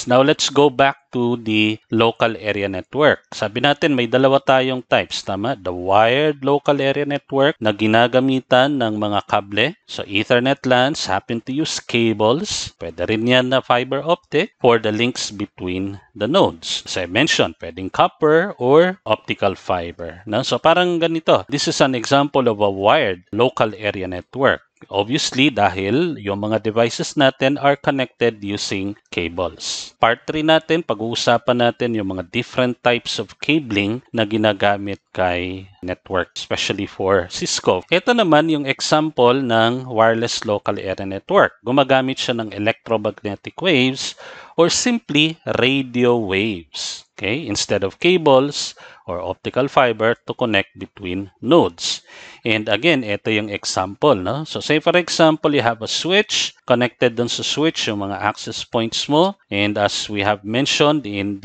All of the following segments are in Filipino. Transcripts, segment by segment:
Now, let's go back to the local area network. Sabi natin, may dalawa tayong types, tama? The wired local area network na ginagamitan ng mga kable. So, Ethernet LANs happen to use cables. Pwede rin yan na fiber optic for the links between the nodes. As I mentioned, pwedeng copper or optical fiber. No? So, parang ganito. This is an example of a wired local area network. Obviously, dahil yung mga devices natin are connected using cables. Part 3 natin, pag-uusapan natin yung mga different types of cabling na ginagamit kay network, especially for Cisco. Ito naman yung example ng wireless local area network. Gumagamit siya ng electromagnetic waves or simply radio waves. Okay? Instead of cables or optical fiber to connect between nodes. And again, ito yung example, no? So say for example, you have a switch, connected dun sa switch yung mga access points mo. And as we have mentioned in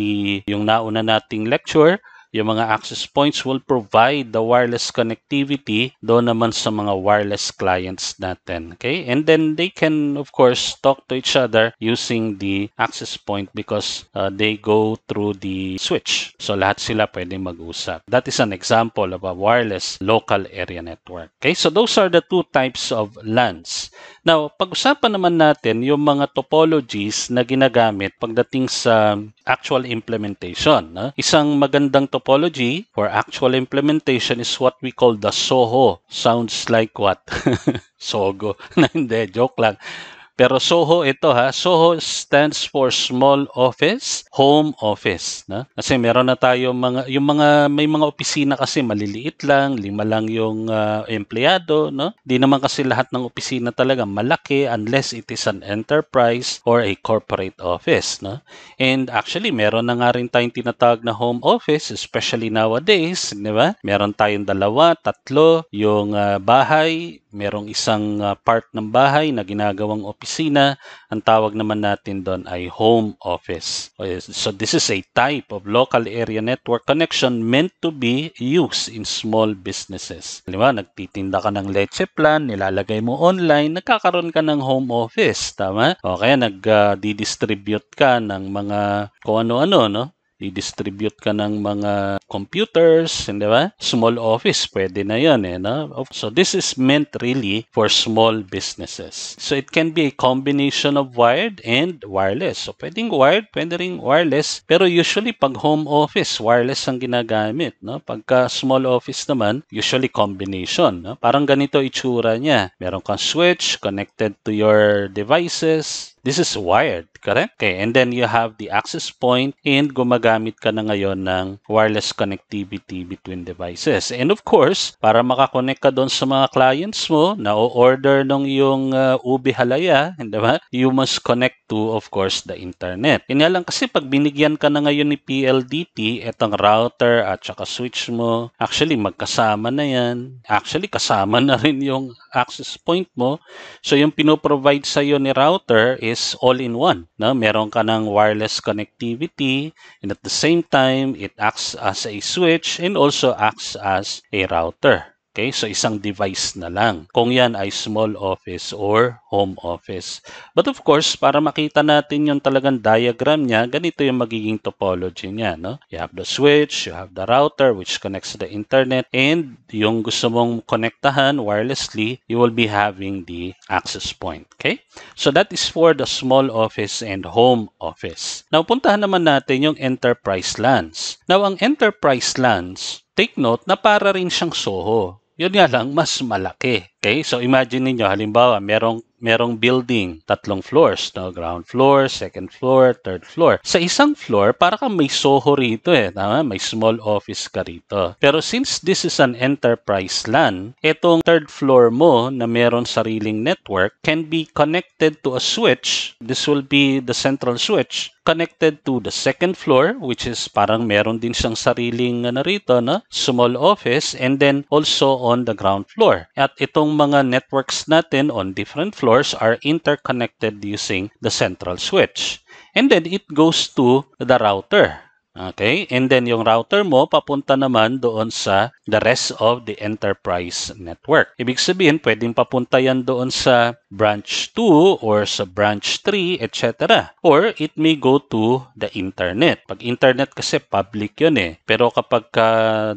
yung nauna nating lecture, yung mga access points will provide the wireless connectivity doon naman sa mga wireless clients natin. Okay? And then they can, of course, talk to each other using the access point because they go through the switch. So lahat sila pwede mag-usap. That is an example of a wireless local area network. Okay? So those are the two types of LANs. Now, pag-usapan naman natin yung mga topologies na ginagamit pagdating sa actual implementation. No? Isang magandang topology for actual implementation is what we call the SOHO. Sounds like what? Sogo. Hindi, joke lang. Pero SOHO ito ha. SOHO stands for Small Office, Home Office. No? Kasi meron na tayo may mga opisina kasi maliliit lang, 5 lang yung empleyado. No? Di naman kasi lahat ng opisina talaga malaki unless it is an enterprise or a corporate office. No? And actually, meron na nga rin tayong tinatawag na home office, especially nowadays. Di ba? Meron tayong 2, 3, yung bahay, merong isang part ng bahay na ginagawang opisina. Ang tawag naman natin doon ay home office. So this is a type of local area network connection meant to be used in small businesses. Diba? Nagtitinda ka ng leche plan, nilalagay mo online, nagkakaroon ka ng home office. Tama? O kaya nag-distribute ka ng mga kung ano-ano, no? I-distribute ka ng mga computers, di ba? Small office, pwede na yun, no? So this is meant really for small businesses. So it can be a combination of wired and wireless. So pwedeng wired, pwede ring wireless, pero usually pag home office, wireless ang ginagamit, no? Pagka small office naman, usually combination, no? Parang ganito itsura niya. Meron kang switch connected to your devices. This is wired, correct? Okay, and then you have the access point and gumagamit ka na ngayon ng wireless connectivity between devices. And of course, para makakonect ka doon sa mga clients mo na o-order ng yung ube halaya, di ba? You must connect to, of course, the internet. Kanya lang kasi pag binigyan ka na ngayon ni PLDT, etong router at saka switch mo, actually magkasama na yan. Actually, kasama na rin yung access point mo. So yung pinoprovide sa'yo ni router is all-in-one. No? Meron ka ng wireless connectivity and at the same time, it acts as a switch and also acts as a router. Okay, so isang device na lang. Kung yan ay small office or home office. But of course, para makita natin yung talagang diagram niya, ganito yung magiging topology niya. No? You have the switch, you have the router which connects to the internet, and yung gusto mong konektahan wirelessly, you will be having the access point. Okay? So that is for the small office and home office. Now, puntahan naman natin yung enterprise LANs. Now, ang enterprise LANs, take note na para rin siyang SOHO. Yun nga lang, mas malaki. Okay? So imagine niyo halimbawa, merong building, 3 floors, no? Ground floor, second floor, third floor. Sa isang floor, para kang may SOHO rito tama? May small office ka rito. Pero since this is an enterprise LAN, itong third floor mo na meron sariling network can be connected to a switch. This will be the central switch connected to the second floor, which is parang meron din siyang sariling rito, no? Small office, and then also on the ground floor. At itong mga networks natin on different floors are interconnected using the central switch. And then it goes to the router. Okay? And then yung router mo papunta naman doon sa the rest of the enterprise network. Ibig sabihin, pwedeng papunta yan doon sa branch 2 or sa branch 3, etc. Or it may go to the internet. Pag internet kasi public yun eh. Pero kapag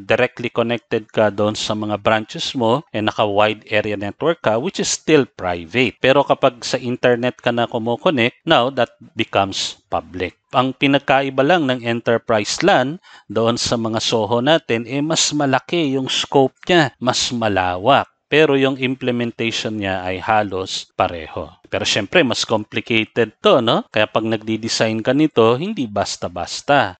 directly connected ka doon sa mga branches mo and naka-wide area network ka, which is still private. Pero kapag sa internet ka na kumo-connect, now that becomes public. Ang pinagkaiba lang ng enterprise LAN doon sa mga SOHO natin, mas malaki yung scope niya, mas malawak. Pero yung implementation niya ay halos pareho. Pero syempre, mas complicated to, no? Kaya pag nagdi-design ka nito, hindi basta-basta.